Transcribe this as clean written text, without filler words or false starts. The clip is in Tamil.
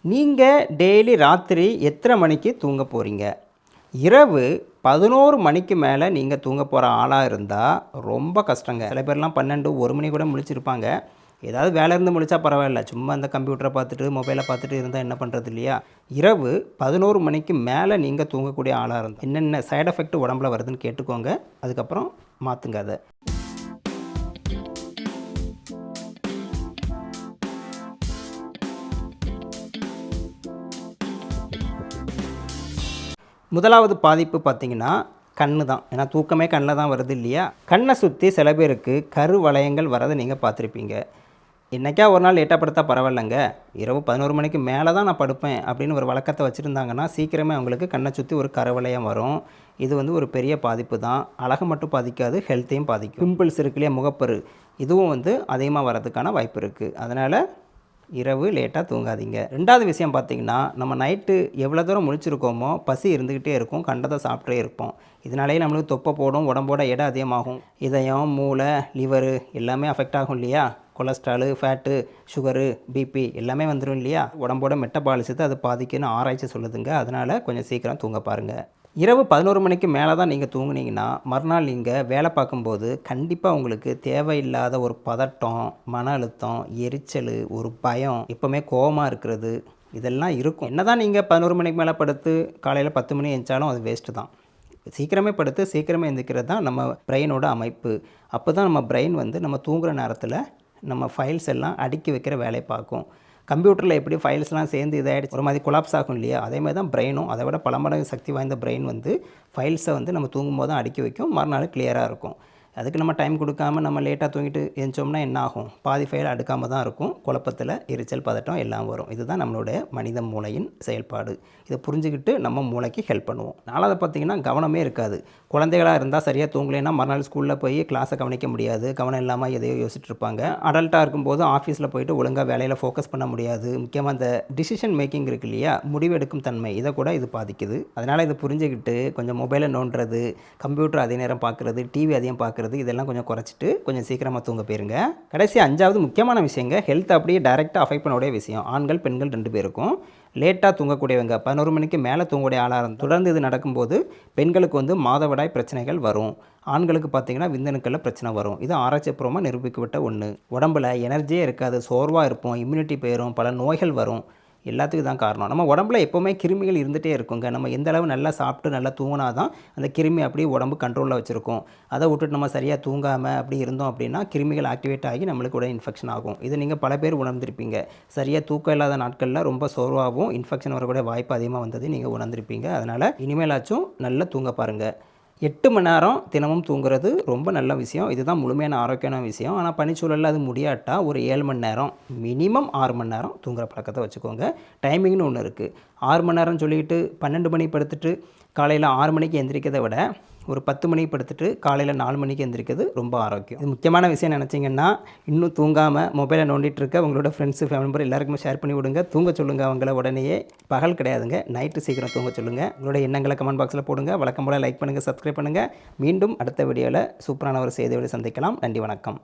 நீங்கள் டெய்லி ராத்திரி எத்தனை மணிக்கு தூங்க போகிறீங்க? இரவு 11 மணிக்கு மேலே நீங்கள் தூங்க போகிற ஆளாக இருந்தால் ரொம்ப கஷ்டங்க. சில பேர்லாம் 12, 1 மணி கூட முழிச்சிருப்பாங்க. ஏதாவது வேலை இருந்து முழிச்சா பரவாயில்ல. சும்மா அந்த கம்ப்யூட்டரை பார்த்துட்டு, மொபைலை பார்த்துட்டு இருந்தால் என்ன பண்ணுறது இல்லையா? இரவு 11 மணிக்கு மேலே நீங்கள் தூங்கக்கூடிய ஆளாக இருந்தால் என்னென்ன சைடு எஃபெக்ட் உடம்புல வருதுன்னு கேட்டுக்கோங்க. அதுக்கப்புறம் மாற்றுங்க அதை. முதலாவது பாதிப்பு பார்த்திங்கன்னா கண்ணு தான். ஏன்னா தூக்கமே கண்ணில் தான் வருது இல்லையா? கண்ணை சுற்றி சில பேருக்கு கரு வளையங்கள் வரதை நீங்கள் பார்த்துருப்பீங்க. இன்றைக்கா ஒரு நாள் லேட்டாக படுத்தா பரவாயில்லைங்க, இரவு 11 மணிக்கு மேலே தான் நான் படுப்பேன் அப்படின்னு ஒரு வழக்கத்தை வச்சுருந்தாங்கன்னா சீக்கிரமே அவங்களுக்கு கண்ணை சுற்றி ஒரு கருவளையம் வரும். இது ஒரு பெரிய பாதிப்பு தான். அழகை மட்டும் பாதிக்காது, ஹெல்த்தையும் பாதிக்கும். பிம்பிள்ஸ் இருக்கு இல்லையா, முகப்பரு, இதுவும் அதிகமாக வர்றதுக்கான வாய்ப்பு இருக்குது. அதனால் இரவு லேட்டாக தூங்காதீங்க. ரெண்டாவது விஷயம் பார்த்திங்கன்னா, நம்ம நைட்டு எவ்வளோ தூரம் முழிச்சிருக்கோமோ பசி இருந்துக்கிட்டே இருக்கும், கண்டதை சாப்பிட்டே இருப்போம். இதனாலேயே நம்மளுக்கு தொப்பை போடும், உடம்போட எடை அதிகமாகும். இதயம், மூளை, லிவரு எல்லாமே அஃபெக்ட் ஆகும் இல்லையா? கொலஸ்ட்ராலு, ஃபேட்டு, சுகரு, பிபி எல்லாமே வந்துடும் இல்லையா? உடம்போட மெட்டபாலிசத்தை அது பாதிக்குன்னு ஆராய்ச்சி சொல்லுதுங்க. அதனால் கொஞ்சம் சீக்கிரம் தூங்க பாருங்கள். இரவு 11 மணிக்கு மேலே தான் நீங்கள் தூங்குனீங்கன்னா மறுநாள் நீங்கள் வேலை பார்க்கும்போது கண்டிப்பாக உங்களுக்கு தேவையில்லாத ஒரு பதட்டம், மன அழுத்தம், எரிச்சல், ஒரு பயம், எப்போவுமே கோபமாக இருக்கிறது, இதெல்லாம் இருக்கும். என்ன தான் நீங்கள் 11 மணிக்கு மேலே படுத்து காலையில் 10 மணி எழுந்தாலும் அது வேஸ்ட்டு தான். சீக்கிரமே படுத்து சீக்கிரமே எழுந்திரிக்கிறது தான் நம்ம பிரெயினோட அமைப்பு. அப்போ தான் நம்ம பிரெயின் நம்ம தூங்குகிற நேரத்தில் நம்ம ஃபைல்ஸ் எல்லாம் அடுக்கி வைக்கிற வேலையை பார்க்கும். கம்ப்யூட்டரில் எப்படி ஃபைல்ஸ்லாம் சேர்ந்து இதாகிடுச்சு ஒரு மாதிரி கொலாப்ஸ் ஆகும் இல்லையா? அதே மாதிரி தான் பிரெயினும். அதை விட பல மடங்கு சக்தி வாய்ந்த பிரெயின் ஃபைல்ஸை நம்ம தூங்கும்போது தான் அடுக்கி வைக்கும். மறுநாள் கிளியராக இருக்கும். அதுக்கு நம்ம டைம் கொடுக்காமல் நம்ம லேட்டாக தூங்கிட்டு எழுந்தோம்னா என்ன ஆகும்? பாதி ஃபைல் அடுக்காமல் தான் இருக்கும். குழப்பத்தில் எரிச்சல், பதட்டம் எல்லாம் வரும். இதுதான் நம்மளுடைய மனித மூளையின் செயல்பாடு. இதை புரிஞ்சுக்கிட்டு நம்ம மூளைக்கு ஹெல்ப் பண்ணுவோம். நாலாவது பார்த்திங்கன்னா கவனமே இருக்காது. குழந்தைகளாக இருந்தால் சரியாக தூங்கலைன்னா மறுநாள் ஸ்கூலில் போய் கிளாஸை கவனிக்க முடியாது. கவனம் இல்லாமல் எதையோ யோசிச்சுட்டு இருப்பாங்க. அடல்ட்டாக இருக்கும்போது ஆஃபீஸில் போயிட்டு ஒழுங்காக வேலையில் ஃபோக்கஸ் பண்ண முடியாது. முக்கியமாக இந்த டிசிஷன் மேக்கிங் இருக்கு இல்லையா, முடிவெடுக்கும் தன்மை, இதை கூட இது பாதிக்குது. அதனால் இதை புரிஞ்சுக்கிட்டு கொஞ்சம் மொபைலை நோண்டுறது, கம்ப்யூட்டர் அதே நேரம் பார்க்குறது, டிவி அதிகம் பார்க்குறது, இதெல்லாம் கொஞ்சம் குறைச்சிட்டு கொஞ்சம் சீக்கிரமாக தூங்க போயிருங்க. கடைசி 5வது முக்கியமான விஷயங்க, ஹெல்த் அப்படியே டைரெக்டாக அஃபெக்ட் பண்ணக்கூடிய விஷயம். ஆண்கள், பெண்கள் 2 பேருக்கும். லேட்டாக தூங்கக்கூடியவங்க 11 மணிக்கு மேலே தூங்கக்கூடிய ஆளாக இருந்து தொடர்ந்து இது நடக்கும்போது பெண்களுக்கு மாதவிடாய் பிரச்சனைகள் வரும். ஆண்களுக்கு பார்த்திங்கன்னா விந்தணுக்களில் பிரச்சனை வரும். இது ஆராய்ச்சிபூர்வமாக நிரூபிக்கப்பட்ட ஒன்று. உடம்புல எனர்ஜியே இருக்காது, சோர்வாக இருப்போம், இம்யூனிட்டி போயிடும், பல நோய்கள் வரும். எல்லாத்துக்கும் தான் காரணம். நம்ம உடம்புல எப்போவுமே கிருமிகள் இருந்துகிட்டே இருக்குங்க. நம்ம எந்த அளவு நல்லா சாப்பிட்டு நல்லா தூங்கினா தான் அந்த கிருமி அப்படியே உடம்பு கண்ட்ரோலில் வச்சுருக்கோம். அதை விட்டுட்டு நம்ம சரியாக தூங்காமல் அப்படி இருந்தோம் அப்படின்னா கிருமிகள் ஆக்டிவேட் ஆகி நம்மளுக்கு உடனே இன்ஃபெக்ஷன் ஆகும். இது நீங்கள் பல பேர் உணர்ந்திருப்பீங்க. சரியாக தூக்கம் இல்லாத நாட்களில் ரொம்ப சோர்வாகவும் இன்ஃபெக்ஷன் வரக்கூடிய வாய்ப்பு அதிகமாக வந்தது நீங்கள் உணர்ந்திருப்பீங்க. அதனால் இனிமேலாச்சும் நல்லா தூங்க பாருங்கள். 8 மணி நேரம் தினமும் தூங்குறது ரொம்ப நல்ல விஷயம். இதுதான் முழுமையான ஆரோக்கியமான விஷயம். ஆனால் பணிச்சூழலில் அது முடியாட்டா ஒரு 7 மணி நேரம், மினிமம் 6 மணி நேரம் தூங்குற பழக்கத்தை வச்சுக்கோங்க. டைமிங்னு ஒன்று இருக்குது. 6 மணி நேரம் சொல்லிக்கிட்டு 12 மணி படுத்துட்டு காலையில் 6 மணிக்கு எந்திரிக்கிறதை விட ஒரு 10 மணிக்கு படுத்துட்டு காலையில் 4 மணிக்கு எந்திரிக்கிறது ரொம்ப ஆரோக்கியம். இது முக்கியமான விஷயம் நினச்சிங்கன்னா இன்னும் தூங்காமல் மொபைலை நோண்டிகிட்டு இருக்க உங்களோட ஃப்ரெண்ட்ஸு, ஃபேமிலி மெம்பர் எல்லாருக்குமே ஷேர் பண்ணி விடுங்க. தூங்க சொல்லுங்கள் அவங்கள உடனேயே. பகல் கிடையாதுங்க, நைட்டு சீக்கிரம் தூங்க சொல்லுங்கள். உங்களோட எண்ணங்களை கமெண்ட் பாக்ஸில் போடுங்க. வழக்கம் போல் லைக் பண்ணுங்கள், சப்ஸ்கிரைப் பண்ணுங்கள். மீண்டும் அடுத்த வீடியோவில் சூப்பரான ஒரு செய்தியோடு சந்திக்கலாம். நன்றி, வணக்கம்.